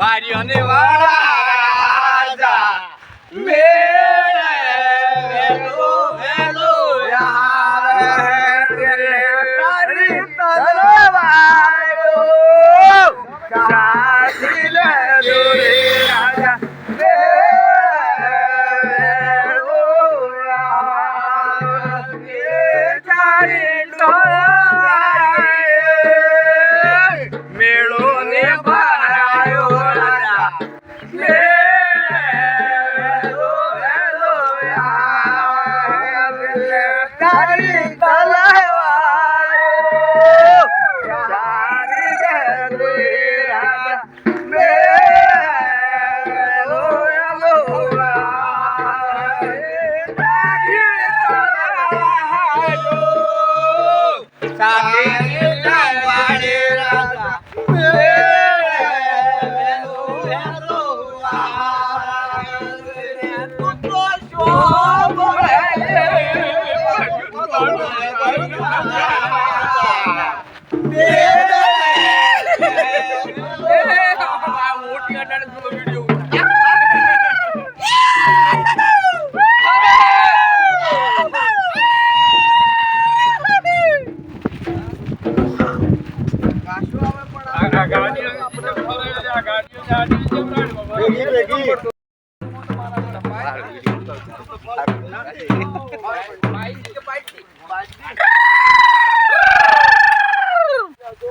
બારીઓને વાળા મેળે વેલો વેલો આવે તારી તલવારો સાથી લે દોરે રાજા વેલો આવે તારી તલવારો મેળો ને ભરાયો રાજા તારી તલવારો સારી ગેલી રાજા મેલો એલો સારી તલવારે રાજા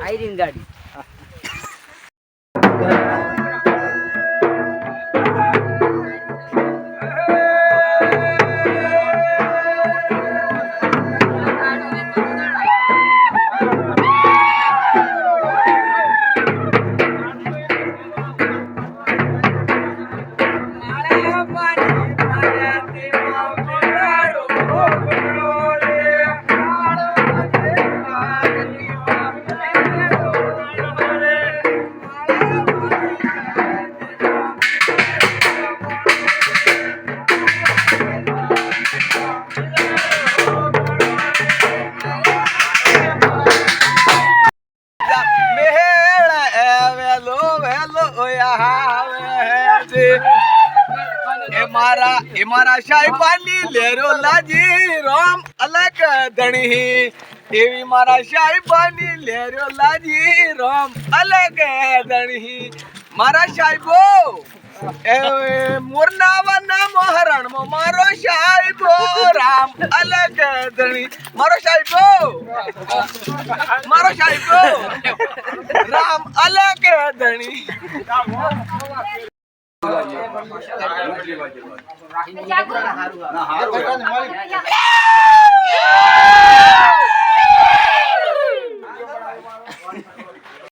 આયરીન ગાડી મારા સાહેબાની લેરો લાજી રામ અલગ ધણી એવી મારા સાહેબાની લેરો લાજી રામ અલગ ધણી મારા સાહેબો મોરનાવાના મહારણમાં મારો સાહેબો રામ અલગ ધણી મારો સાહેબો રામ અલગ ધણી